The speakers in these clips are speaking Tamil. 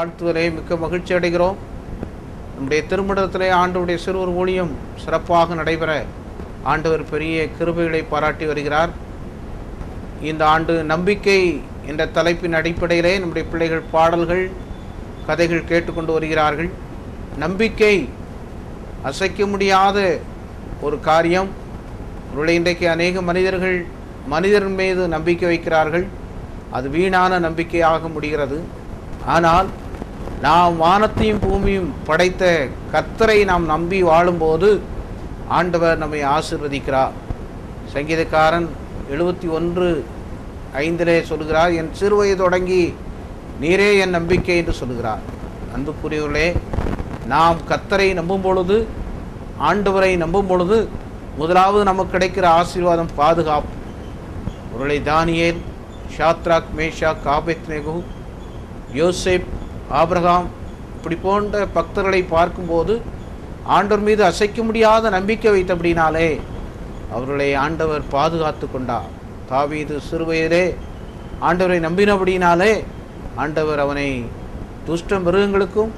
வாழ்த்துவதிலே மிக்க மகிழ்ச்சி அடைகிறோம். நம்முடைய திருமணத்திலே ஆண்டவருடைய சிறுவர் ஊழியம் சிறப்பாக நடைபெற ஆண்டவர் பெரிய கிருபைகளை பாராட்டி வருகிறார். இந்த ஆண்டு நம்பிக்கை என்ற தலைப்பின் அடிப்படையிலே நம்முடைய பிள்ளைகள் பாடல்கள், கதைகள் கேட்டுக்கொண்டு வருகிறார்கள். நம்பிக்கை அசைக்க முடியாத ஒரு காரியம். இன்றைக்கு அநேக மனிதரின் மீது நம்பிக்கை வைக்கிறார்கள். அது வீணான நம்பிக்கையாக முடிகிறது. ஆனால் நாம் வானத்தையும் பூமியும் படைத்த கர்த்தரை நாம் நம்பி வாழும்போது ஆண்டவர் நம்மை ஆசீர்வதிக்கிறார். சங்கீதக்காரன் 71:5 சொல்கிறார், என் சிறுவயது தொடங்கி நீரே என் நம்பிக்கை என்று சொல்கிறார். அன்புக்குரியவர்களே, நாம் கர்த்தரை நம்பும் பொழுது, ஆண்டவரை நம்பும் பொழுது முதலாவது நமக்கு கிடைக்கிற ஆசீர்வாதம் பாதுகாப்பு. ஒருவேளை தானியேல், ஷாத்ராக், மேஷாக், ஆபேத்நேகோ, யோசேப், ஆபிரகாம் இப்படி போன்ற பக்தர்களை பார்க்கும்போது ஆண்டவர் மீது அசைக்க முடியாத நம்பிக்கை வைத்தபடினாலே அவர்களை ஆண்டவர் பாதுகாத்து கொண்டார். தாவீது சிறுவயதிலே ஆண்டவரை நம்பினபடினாலே ஆண்டவர் அவனை துஷ்ட மிருகங்களுக்கும்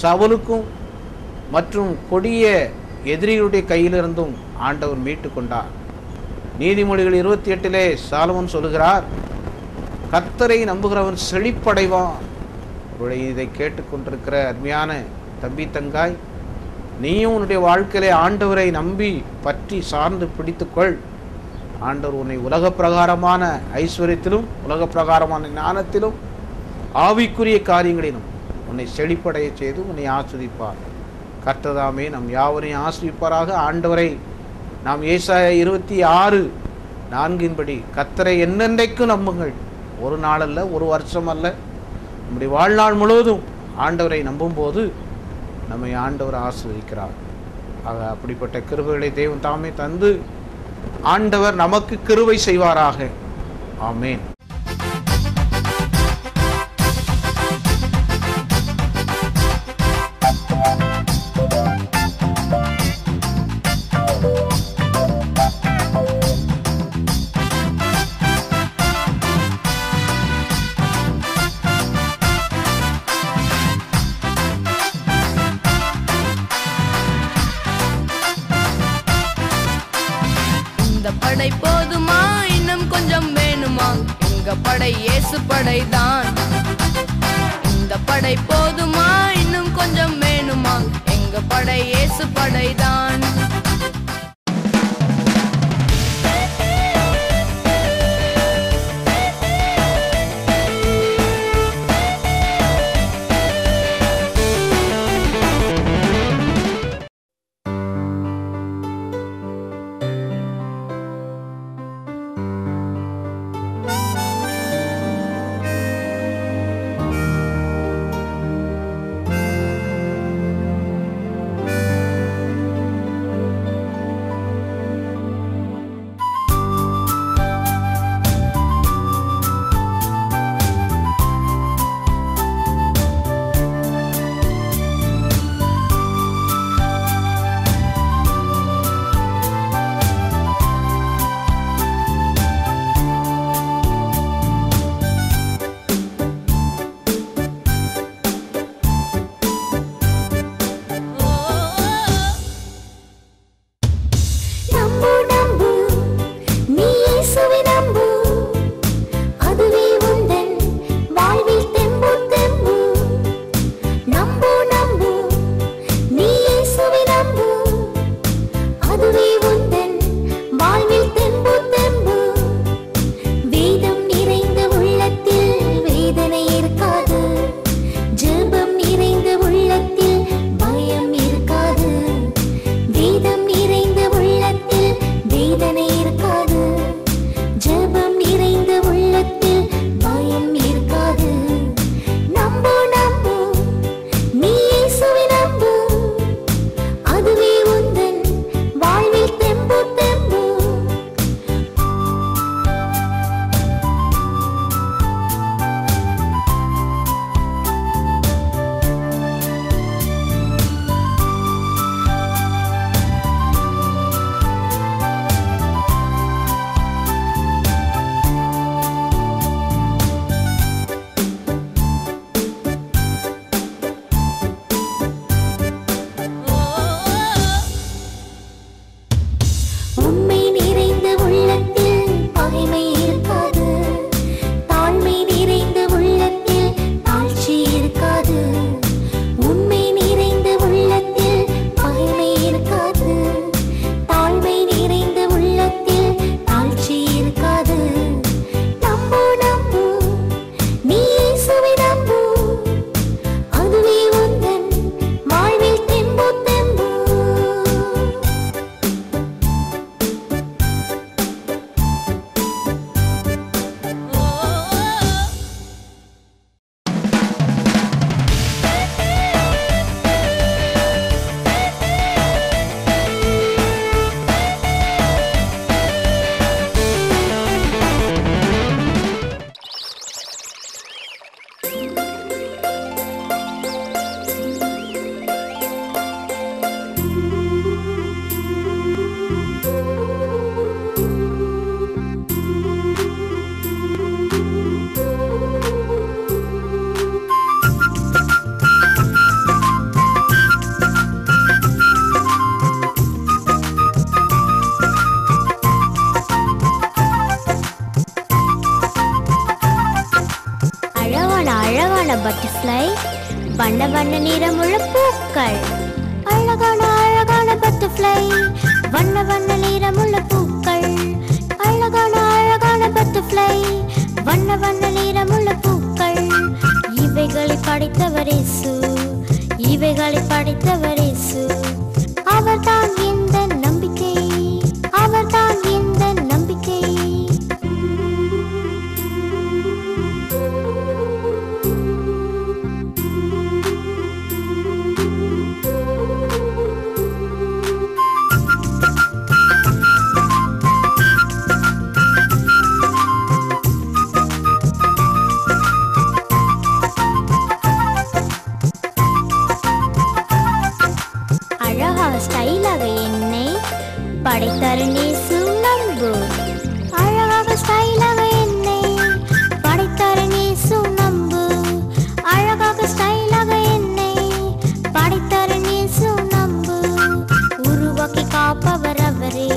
சவுலுக்கும் மற்றும் கொடிய எதிரிகளுடைய கையிலிருந்தும் ஆண்டவர் மீட்டு கொண்டார். நீதிமொழிகள் 28 சாலமோன் சொல்லுகிறார், கர்த்தரை நம்புகிறவன் செழிப்படைவான். இதை கேட்டுக்கொண்டிருக்கிற அருமையான தம்பி தங்காய், நீயும் உன்னுடைய வாழ்க்கையிலே ஆண்டவரை நம்பி பற்றி சார்ந்து பிடித்துக்கொள். ஆண்டவர் உன்னை உலக பிரகாரமான ஐஸ்வர்யத்திலும் உலக பிரகாரமான ஞானத்திலும் ஆவிக்குரிய காரியங்களிலும் உன்னை செழிப்படைய செய்து உன்னை ஆஸ்வதிப்பார். கர்த்ததாமே நம் யாவரையும் ஆஸ்வதிப்பாராக. ஆண்டவரை நாம் ஏசாயா 26:4 கர்த்தரை என்னென்றைக்கும் நம்புங்கள். ஒரு நாள் அல்ல, ஒரு வருஷம் அல்ல, நம்முடைய வாழ்நாள் முழுவதும் ஆண்டவரை நம்பும்போது நம்மை ஆண்டவர் ஆசீர்வதிக்கிறார். ஆக அப்படிப்பட்ட கிருபைகளை தேவன் தாமே தந்து ஆண்டவர் நமக்கு கிருபை செய்வாராக. ஆமென். படை போதுமா, இன்னும் கொஞ்சம் வேணுமா? எங்க படை இயேசு படைதான். இந்த படை போதுமா, இன்னும் கொஞ்சம் வேணுமா? எங்க படை இயேசு படைதான். வண்ண வண்ண நிறமுள்ள பூக்கள், அழகான அழகான பட்டர்ஃப்ளை. வண்ண வண்ண நிறமுள்ள பூக்கள், அழகான அழகான பட்டர்ஃப்ளை. வண்ண வண்ண நிறமுள்ள பூக்கள். இவைகளை படைத்தவர் இயேசு, இவைகளை படைத்தவர் இயேசு. அவர்தான் இந்த நம்பிக்கை, அவர்தான் இந்த நம்பிக்கை. ஸ்டைலாக என்னை படைத்தார் இயேசு நம்பு. அழகாக ஸ்டைலாக என்னை படைத்தார் இயேசு நம்பு. அழகாக ஸ்டைலாக என்னை படைத்தார் இயேசு நம்பு. உருவாக்கி காப்பவர் அவரே,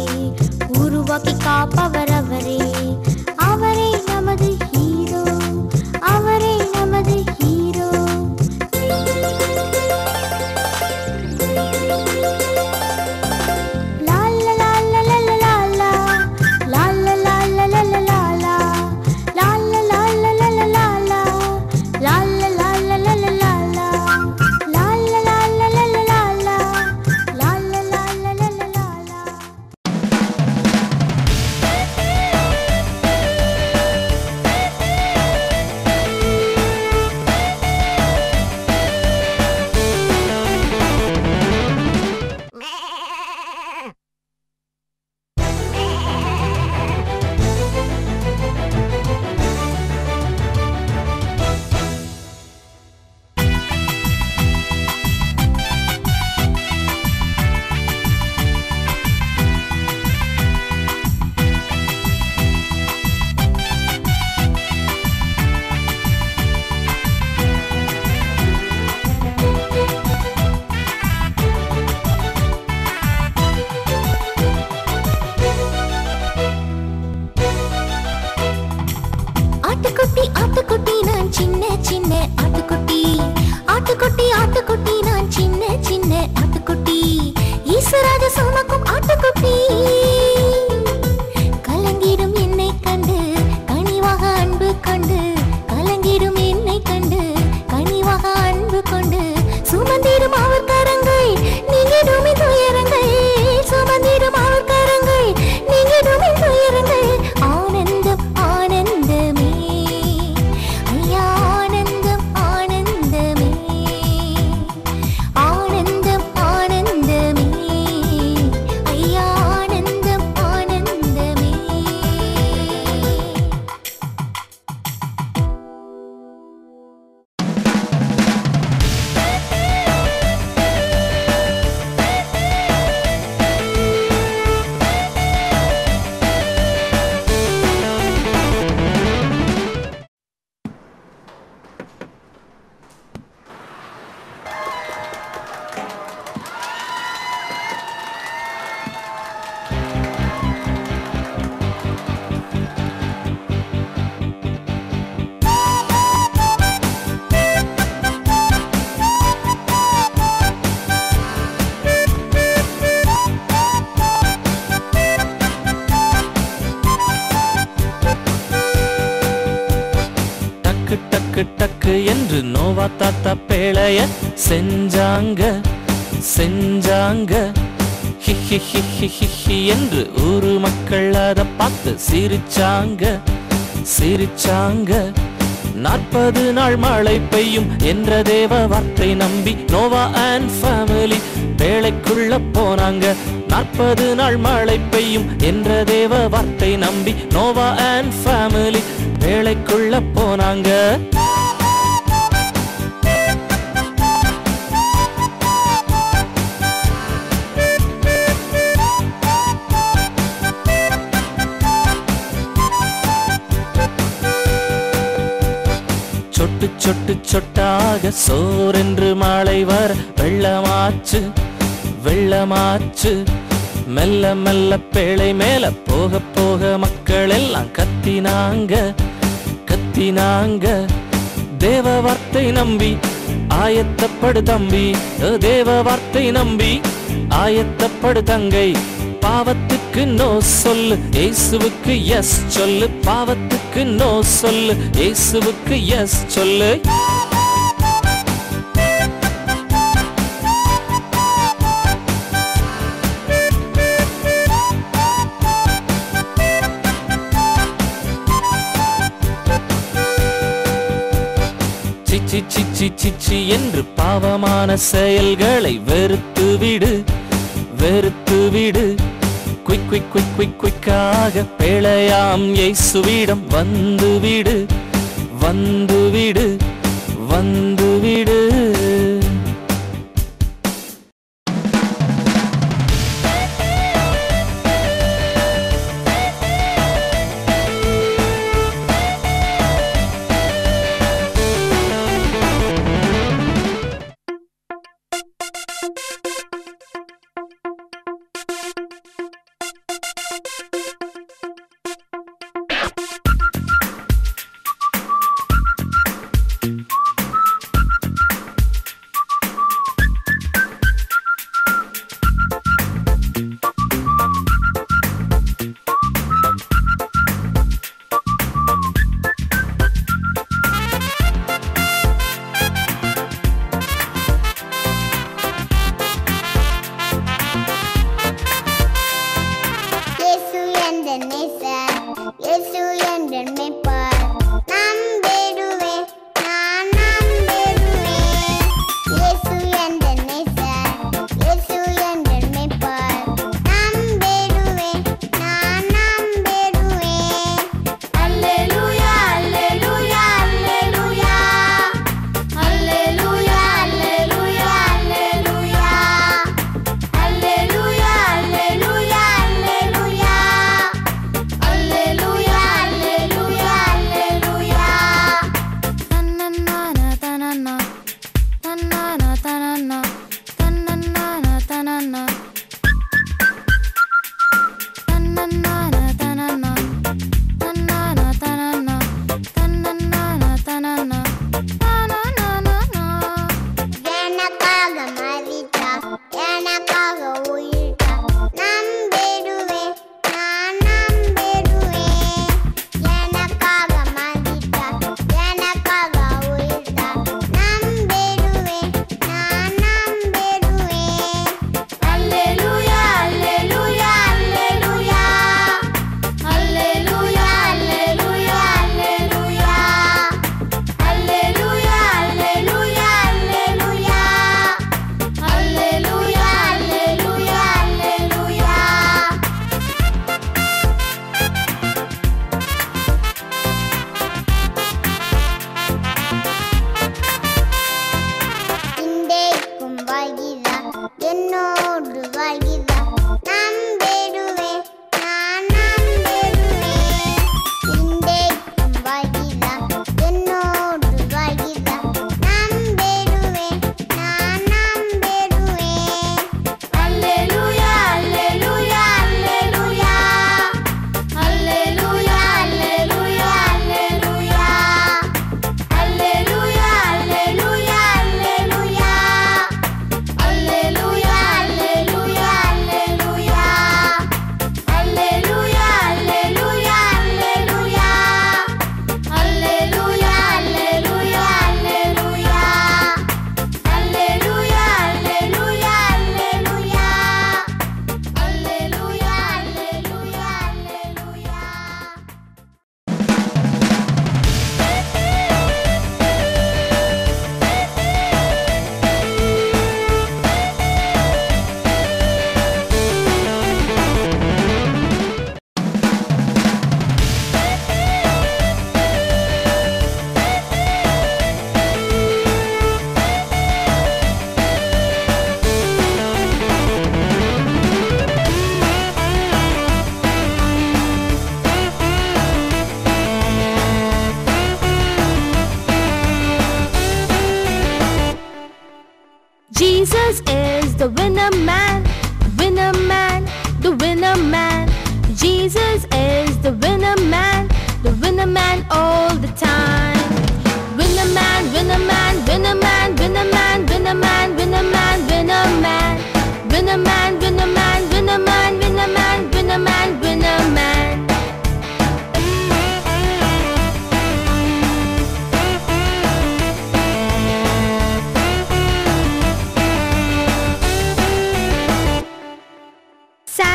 உருவாக்கி காப்பவர் அவரே. அவரே நமது ஹீரோ, அவரே நமது ஹீரோ. ஆட்டுக்குட்டி ஆட்டுக்குட்டி நான் சின்ன சின்ன ஆட்டுக்குட்டி, ஆட்டுக்குட்டி ஆட்டுக்குட்டி நான் சின்ன சின்ன ஆட்டுக்குட்டி. ஈஸ்வராஜ சுமக்கும் ஆட்டுக்குட்டி. கலங்கிடும் என்னை கண்டு கனிவாக அன்பு கொண்டு, கலங்கிடும் என்னை கண்டு கனிவாக அன்பு கொண்டு. சுமந்திடும் அவர் கரங்கள் நீங்கிடும் துயரங்கள், சுமந்திடும் அவர் கரங்கள் நீங்கிடும் துயரங்கள். ஆனந்தம் ஆனந்தமே ஐயா, ஆனந்தம் ஆனந்தமே, ஆனந்தம் ஆனந்தமே ஐயா, ஆனந்தம் ஆனந்தமே. டக்கு டக்கு என்று நோவா தாத்தா பேழைய செஞ்சாங்க செஞ்சாங்க. ஹிஹி ஹிஹி ஹிஹி என்று ஊரு மக்கள் அதை பார்த்து சிரிச்சாங்க சிரிச்சாங்க. 40 நாள் மழை பெய்யும் என்ற தேவ வார்த்தை நம்பி நோவா அண்ட் ஃபேமிலி பேழைக்குள்ள போனாங்க. 40 நாள் மழை பெய்யும் என்ற தேவ வார்த்தை நம்பி நோவா அண்ட் ஃபேமிலி பேழைக்குள்ள போனாங்க. சொட்டு சொட்டு சொட்டாக சோரென்று மழை வர வெள்ளமாச்சு வெள்ளமாச்சு. மெல்ல மெல்ல பேழை மேல போக போக மக்கள் எல்லாம் கத்தினாங்க கத்தினாங்க. தேவ வார்த்தை நம்பி ஆயத்தப்படு தம்பி, தேவ வார்த்தை நம்பி ஆயத்தப்படு தங்கை. பாவத்துக்கு நோ சொல்லு, இயேசுவுக்கு எஸ் சொல்லு. பாவத்துக்கு நோ சொல்லு, இயேசுவுக்கு எஸ் சொல்லு. சிச்சி சிச்சி சிச்சி என்று பாவமான செயல்களை வெறுத்து விடு, வெறுத்து விடு. குயிக் குயிக் குயிக் குயிக் குயிக்காக பிழையாம் இயேசுவிடம் வந்து விடு, வந்து விடு, வந்து விடு.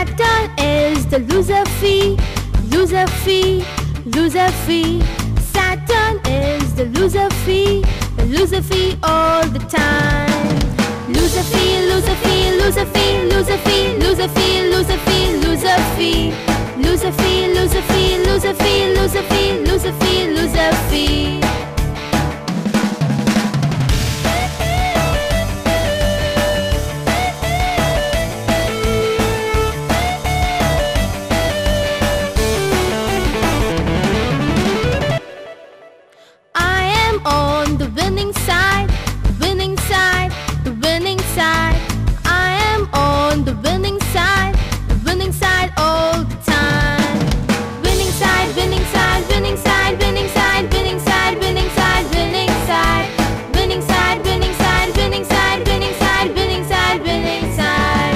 Satan is the loser fee, loser fee, loser fee. Satan is the loser fee all the time. Loser fee, loser fee, loser fee, loser fee, loser fee, loser fee, loser fee. Loser fee, loser fee, loser fee, loser fee, loser fee, loser fee. I am on the winning side, the winning side, the winning side. I am on the winning side, the winning side all the time. Winning side, winning side, winning side, winning side, winning side, winning side, winning side. Winning side, winning side, winning side, winning side, winning side, winning side.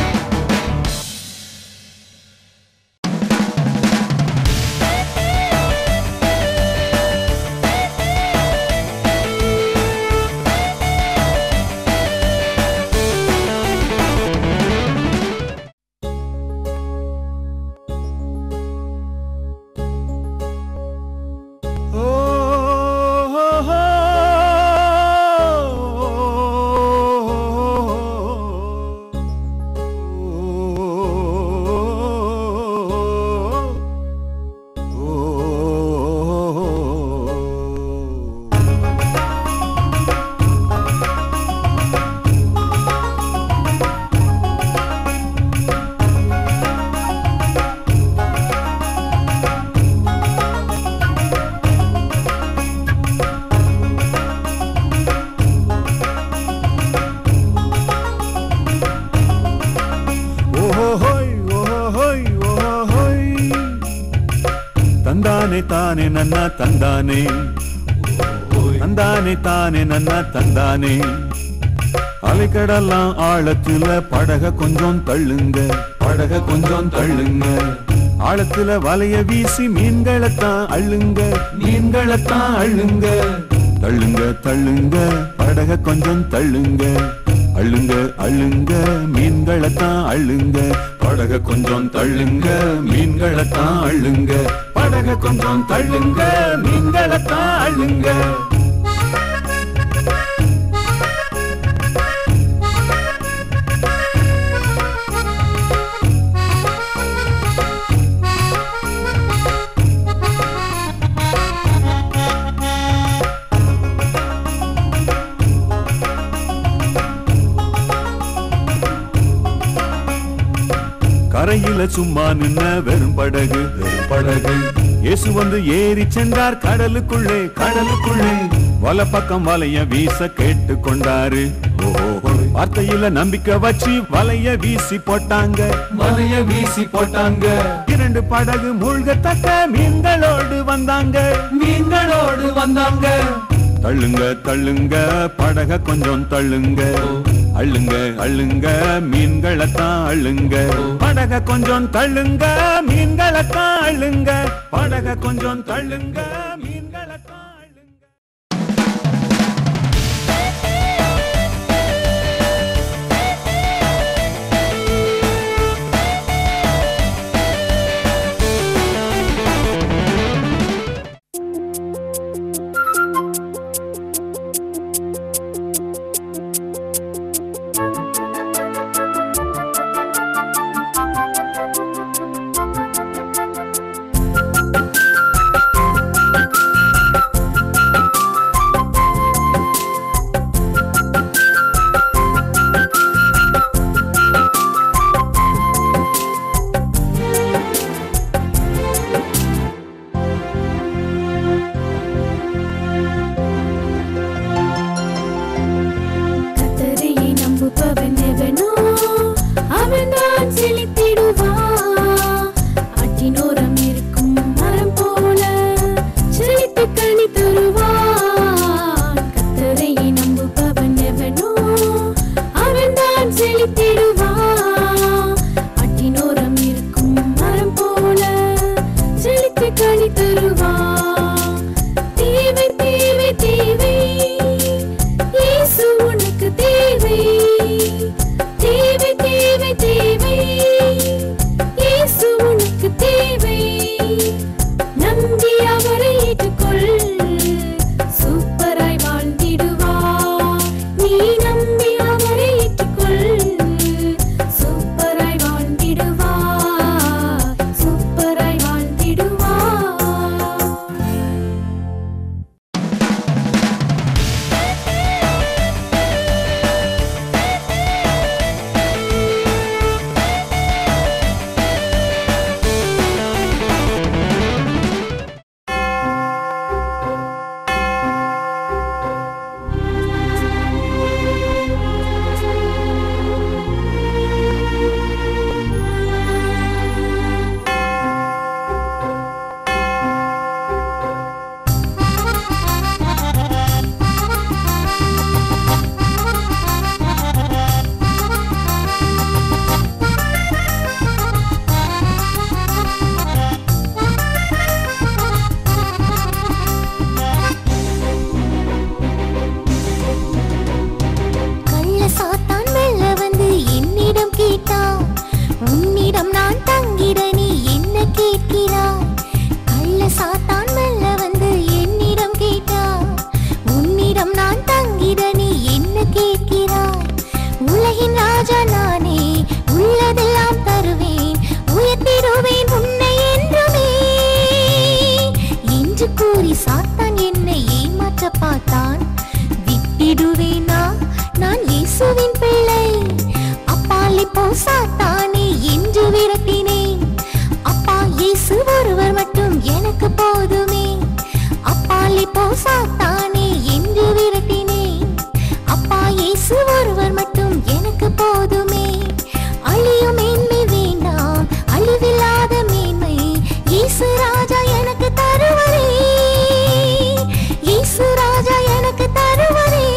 ತಂದಾನೆ ತಾನೆ ನನ್ನ ತಂದಾನೆ, ತಂದಾನೆ ತಾನೆ ನನ್ನ ತಂದಾನೆ. அலைக்கடலாம் ஆழத்துல படக கொஞ்சம் தள்ளுங்க, படக கொஞ்சம் தள்ளுங்க. ஆழத்துல வலைய வீசி மீன்களைத்தான் அள்ளுங்க, மீன்களைத்தான் அள்ளுங்க. தள்ளுங்க தள்ளுங்க படக கொஞ்சம் தள்ளுங்க, அள்ளுங்க அள்ளுங்க மீன்களைத்தான் அள்ளுங்க. படக கொஞ்சம் தள்ளுங்க மீன்களைத்தான் அள்ளுங்க, படக கொஞ்சம் தள்ளுங்க மீன்களைத்தான் அள்ளுங்க. கரையில சும்மா நின்ன வெறும் படகு, வெறும் படகு. இயேசு வந்து ஏறி சென்றார் கடலுக்குள்ளே, கடலுக்குள்ளே. வல பக்கம் வலைய வீச கேட்டு கொண்டாரு. வார்த்தையில நம்பிக்கை வச்சு வலைய வீசி போட்டாங்க, வலைய வீசி போட்டாங்க. இரண்டு படகு மூழ்கத்தக்க மீன்களோடு வந்தாங்க, மீன்களோடு வந்தாங்க. தள்ளுங்க தள்ளுங்க படக கொஞ்சம் தள்ளுங்க, அள்ளுங்க அள்ளுங்க மீன்களைத்தான் அள்ளுங்க. படக கொஞ்சம் தள்ளுங்க மீன்களைத்தான் அள்ளுங்க, படக கொஞ்சம் தள்ளுங்க மீன்களைத்தான் அள்ளுங்க. சாத்தானே என்று விரட்டினேன். அப்பா இயேசு ஒருவர் மட்டும் எனக்கு போதுமே. அப்பாலே போ சாத்தானே என்று விரட்டினேன். அப்பா இயேசு ஒருவர் மட்டும் எனக்கு போதுமே. அழியும் மேன்மை வேண்டாம், அழிவில்லாத மேன்மை இயேசு ராஜா எனக்கு தருவரே. இயேசு ராஜா எனக்கு தருவரே.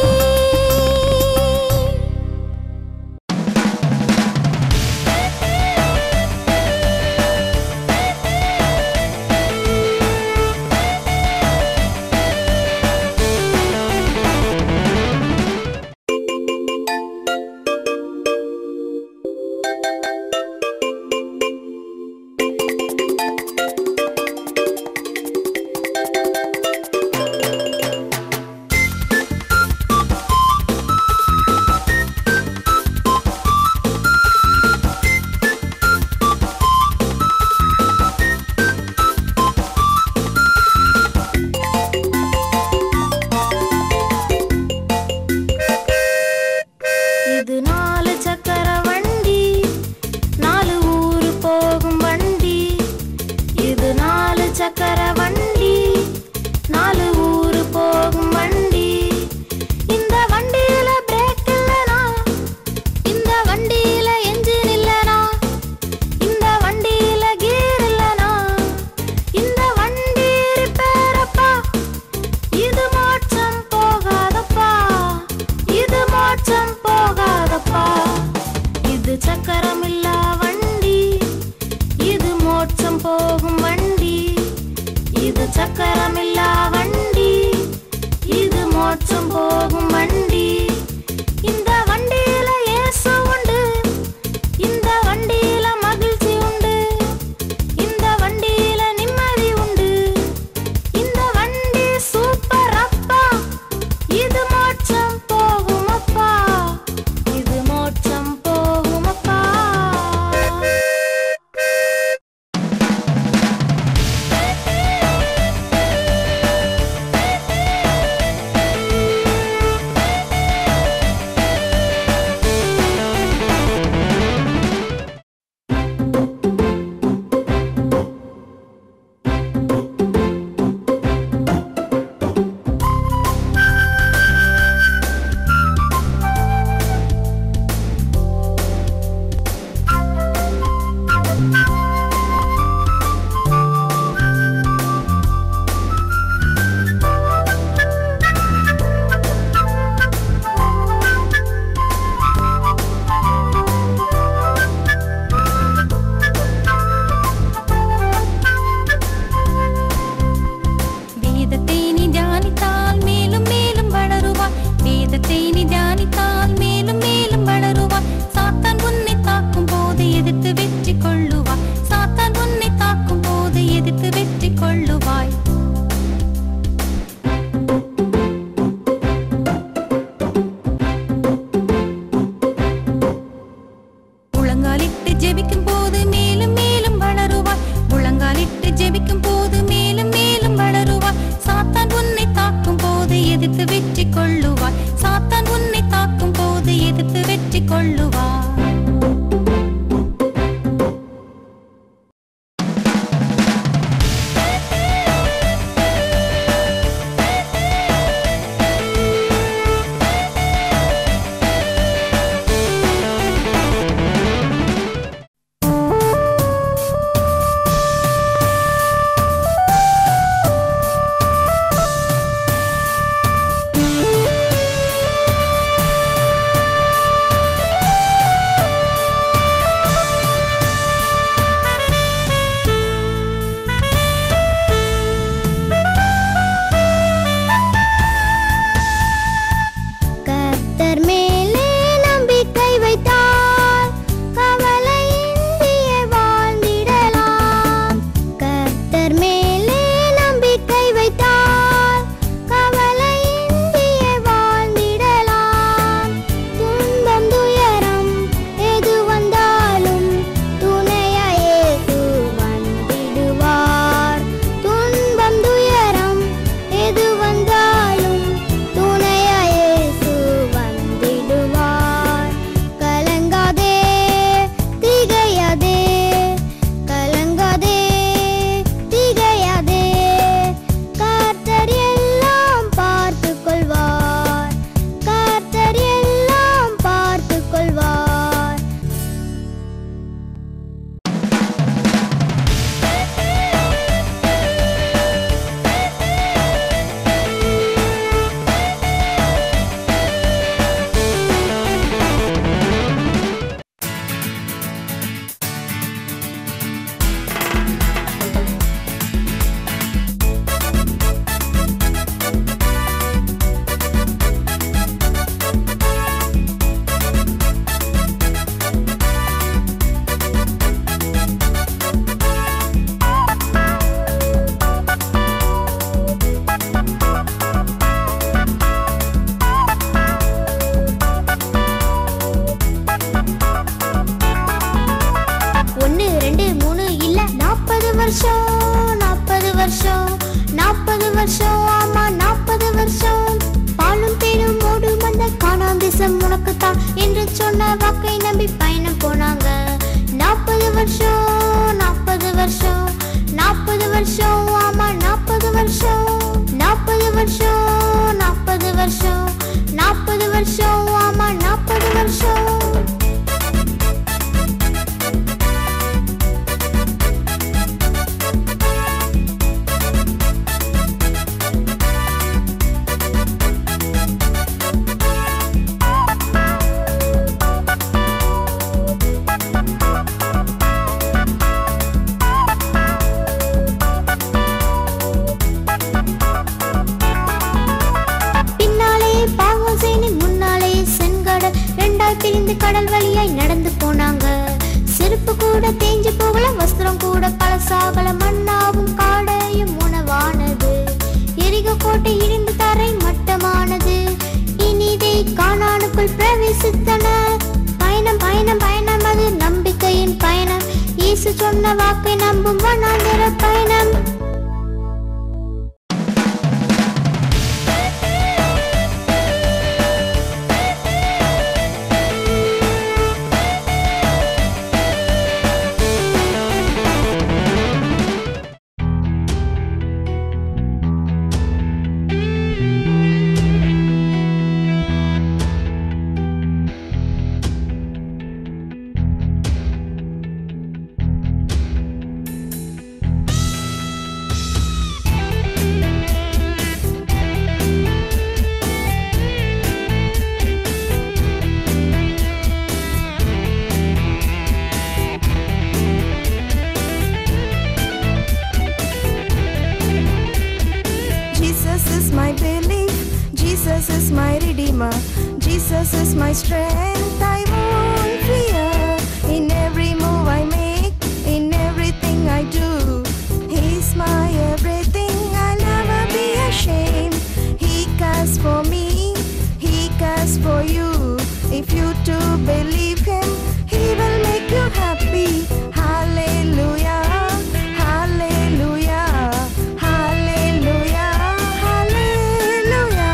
இது 4 சக்கர வண்டி, 4 ஊரு போகும் வண்டி. இது 4 சக்கர வண்டி, 4 ஊரு போகும் வண்டி. இந்த வண்டியில பிரேக் இல்லனா, இந்த வண்டியில என்ஜின் இல்லனா, இந்த வண்டியில கீர் இல்லனா, இந்த வண்டி ரிப்பேர் அப்பா. இது மோட்சம் போகாதப்பா, இது மோட்சம் போகாதப்பா. இது சக்கரமில்லா வண்டி, இது மோட்சம் போகும் வண்டி. இது சக்கரமில்லா வண்டி, இது மோட்சம் போகும் வண்டி. இந்த வண்டியில இயேசு உண்டு, இந்த வண்டியில மகிழ்ச்சி உண்டு, இந்த வண்டியில நிம்மதி உண்டு. இந்த வண்டி சூப்பர் அப்பா, இது மோட்சம் போகும் அப்பா, இது மோட்சம் போகும் அப்பா. வேதத்தை நீ தியானித்தால் மேலும் மேலும் வளருவாய். வேதத்தை நீ தியானித்தால் மேலும் மேலும் வளருவாய். சாத்தான் உன்னை தாக்கும் போது எதிர்த்து வெற்றி கொள்ளுவாய். சாத்தான் உன்னை தாக்கும் போது எதிர்த்து வெற்றி கொள்ளுவாய். முழங்காலிட்டு ஜெபிக்கும் போது மேலும் மேலும் வளருவாய். முழங்காலிட்டு ஜெபிக்கும் போது மேலும் மேலும் வளருவாய். சாத்தான் உன்னை தாக்கும் போது எதிர்த்து வெற்றி கொள்ளுவாய். சாத்தான் உன்னை தாக்கும் போது எதிர்த்து வெற்றி கொள்ளுவாய். வருஷம் 40 வருஷம் 40 வருஷம் ஆமா 40 வருஷம் பாலும் தேனும் ஓடும் அந்த காணாம் தேசம் உனக்குத்தான் என்று சொன்ன வாக்கை நம்பி பயணம் போனாங்க 40 வருஷம் 40 வருஷம் 40 வருஷம் ஆமா 40 வருஷம் 40 வருஷம் 40 வருஷம் 40 வருஷம் ஆமா 40 வருஷம் கடல் வழியாய் நடந்து போனாங்க செருப்பு கூட தேஞ்சு போகல வஸ்திரம் கூட பழசாகல மண்ணாவும் காடையும் உணவானது எரிக கோட்டை இடிந்து தரை மட்டமானது இனிதை கானானுக்குள் பிரவேசித்தனர் பயணம் பயணம் பயணம் அது நம்பிக்கையின் பயணம் இயேசு சொன்ன வாக்கை நம்பும் வனாந்தர பயணம் Jesus is my Redeemer. Jesus is my strength. I won't fear. In every move I make, in everything I do, He's my everything. I'll never be ashamed. He cares for me. He cares for you. If you too believe Him, He will make you happy. Hallelujah. Hallelujah. Hallelujah. Hallelujah.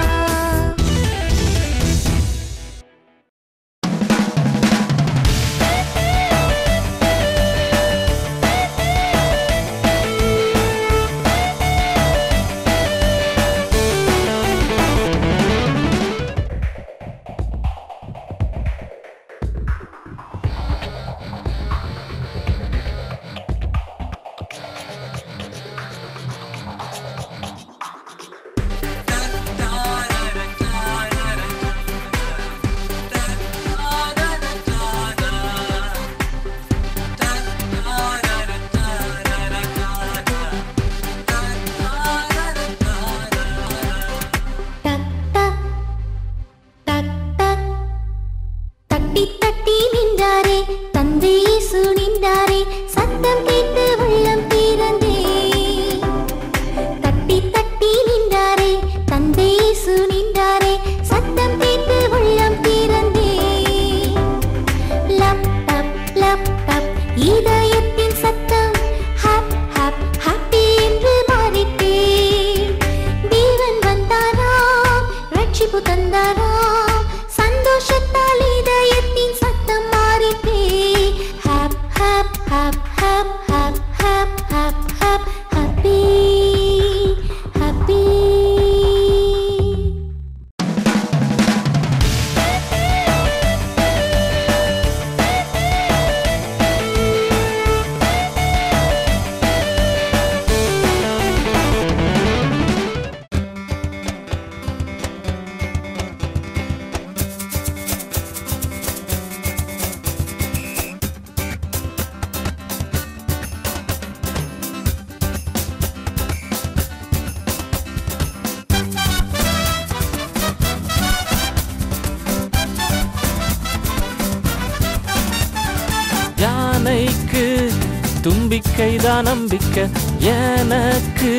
யானைக்கு தும்பிக்கைதான் நம்பிக்கை, எனக்கு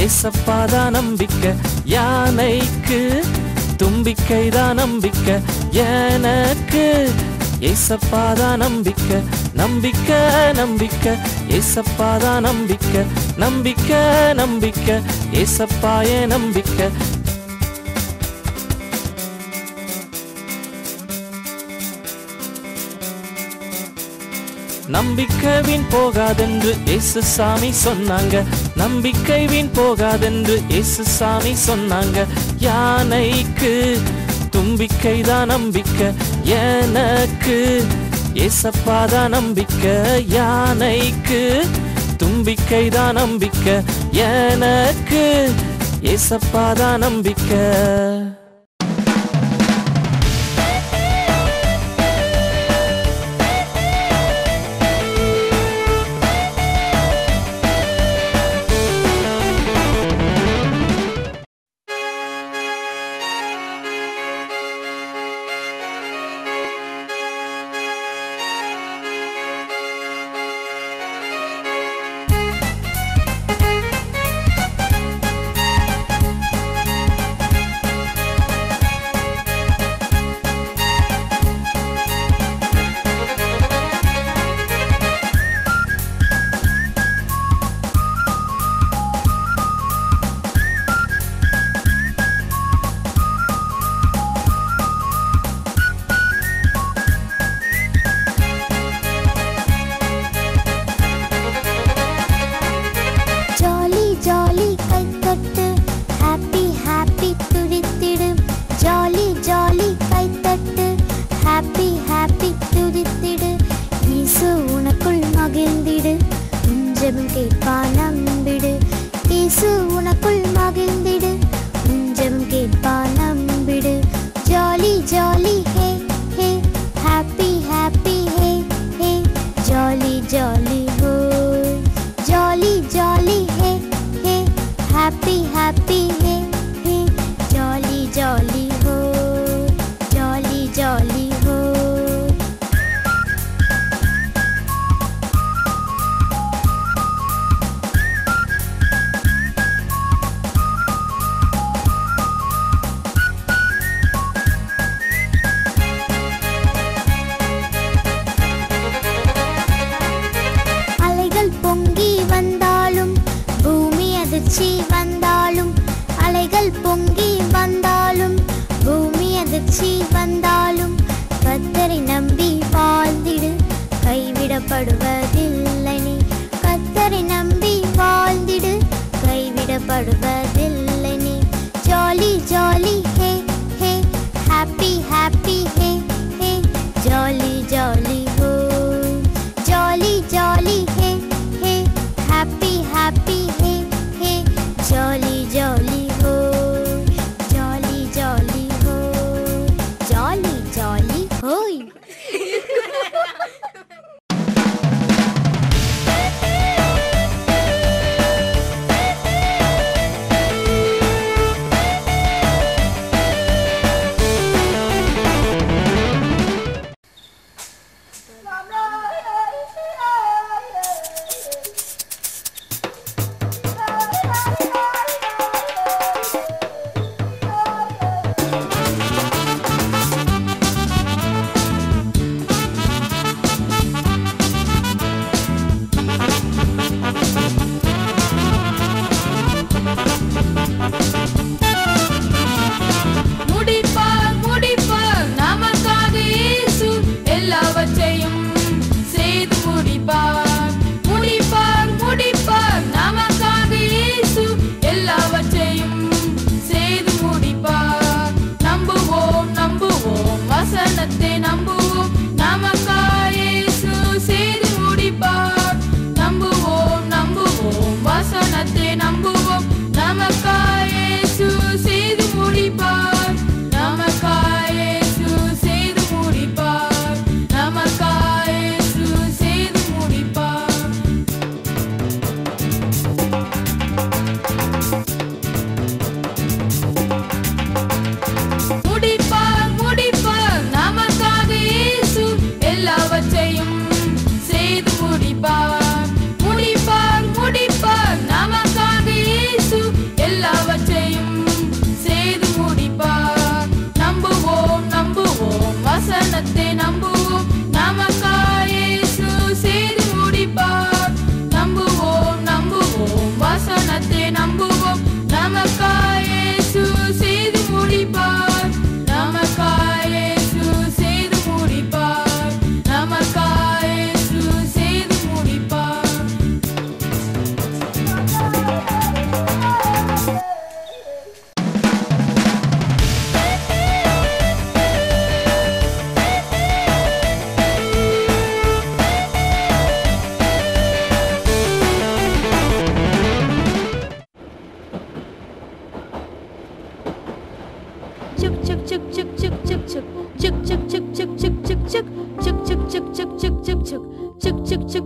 ஏசப்பாதான் நம்பிக்கை. யானைக்கு தும்பிக்கைதான் நம்பிக்கை, எனக்கு ஏசப்பாதான் நம்பிக்கை நம்பிக்கை நம்பிக்கை ஏசப்பாதான் நம்பிக்கை நம்பிக்கை நம்பிக்கை ஏசப்பாயே நம்பிக்கை நம்பிக்கை வீண் போகாதென்று இயேசு சாமி சொன்னாங்க நம்பிக்கை வீண் போகாதென்று இயேசு சாமி சொன்னாங்க யானைக்கு தும்பிக்கைதான் நம்பிக்கை எனக்கு ஏசப்பாதான் நம்பிக்கை யானைக்கு தும்பிக்கைதான் நம்பிக்கை எனக்கு ஏசப்பாதான் நம்பிக்கை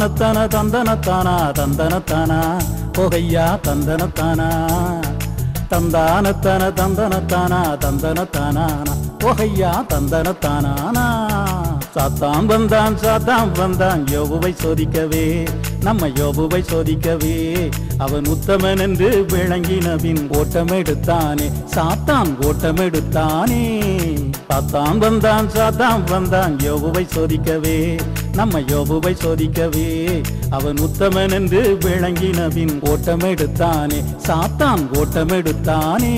தந்தானத்தன தந்தனத்தானா தந்தனத்தானா ஓகையா தந்தனத்தானா தந்தானத்தன தந்தனத்தானா தந்தனத்தானா ஓகையா தந்தனத்தானா சாத்தான் வந்தான் யோபுவை சோதிக்கவே நம்ம யோபுவை சோதிக்கவே அவன் உத்தமன் என்று விளங்கினவின் ஓட்டமெடுத்தானே சாத்தான் ஓட்டமெடுத்தானே சாத்தான் வந்தான் யோபுவை சோதிக்கவே நம்ம யோபுவை சோதிக்கவே அவன் உத்தமன் என்று விளங்கினவின் ஓட்டமெடுத்தானே சாத்தான் ஓட்டமெடுத்தானே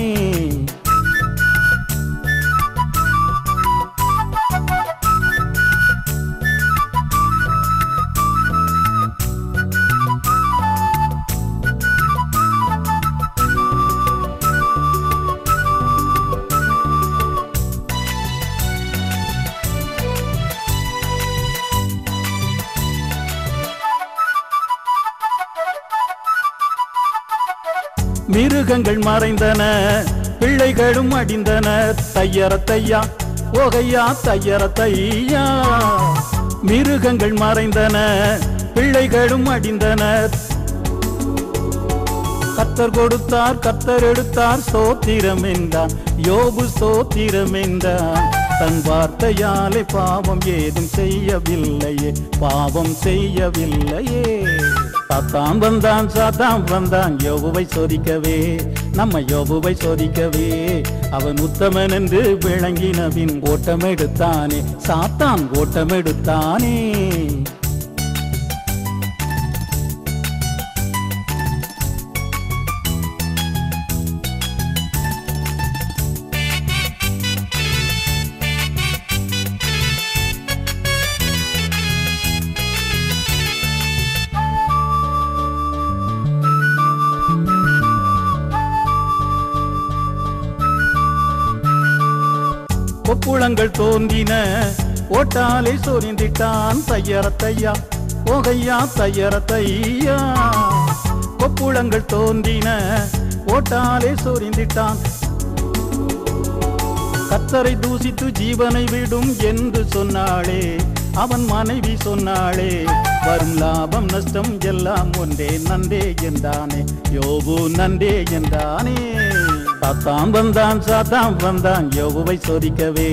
மிருகங்கள் மறைந்தன பிள்ளைகளும் அடிந்தன தையரத்தையா ஓகையா தையரத்தையா மிருகங்கள் மறைந்தன பிள்ளைகளும் அடிந்தன கர்த்தர் கொடுத்தார் கர்த்தர் எடுத்தார் சோத்திரம் என்றான் யோபு சோத்திரம் என்றான் தன் வார்த்தையாலே பாவம் ஏதும் செய்யவில்லையே பாவம் செய்யவில்லையே சாத்தான் வந்தான் யோபுவை சோதிக்கவே நம்ம யோபுவை சோதிக்கவே அவன் உத்தமன் என்று விளங்கினவின் ஓட்டமெடுத்தானே சாத்தான் ஓட்டமெடுத்தானே கொப்புளங்கள் தோன்றின ஓட்டாலை சொரிந்திட்டான் தையரத்தையா ஓகையா தையரத்தையா கொப்புளங்கள் தோன்றின ஓட்டாலை சொரிந்திட்டான் கர்த்தரை தூசித்து ஜீவனை விடும் என்று சொன்னாளே அவன் மனைவி சொன்னாளே வரும் லாபம் நஷ்டம் எல்லாம் ஒன்றே நன்றே என்றானே யோபு நன்றே என்றானே சாத்தான் வந்தான் யோபுவை சோதிக்கவே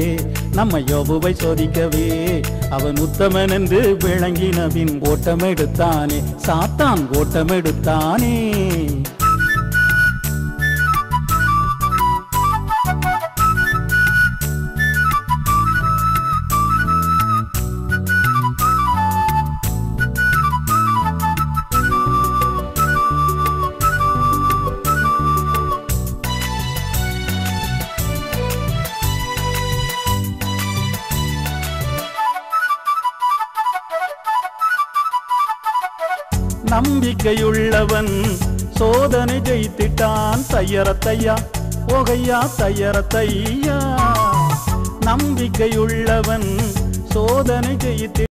நம்ம யோபுவை சோதிக்கவே அவன் உத்தமன் என்று விளங்கினவின் ஓட்டமெடுத்தானே சாத்தான் ஓட்டமெடுத்தானே நம்பிக்கையுள்ளவன் சோதனை ஜெயித்திட்டான் தையரத்தையா ஓகையா தையரத்தையா நம்பிக்கையுள்ளவன் சோதனை ஜெயித்து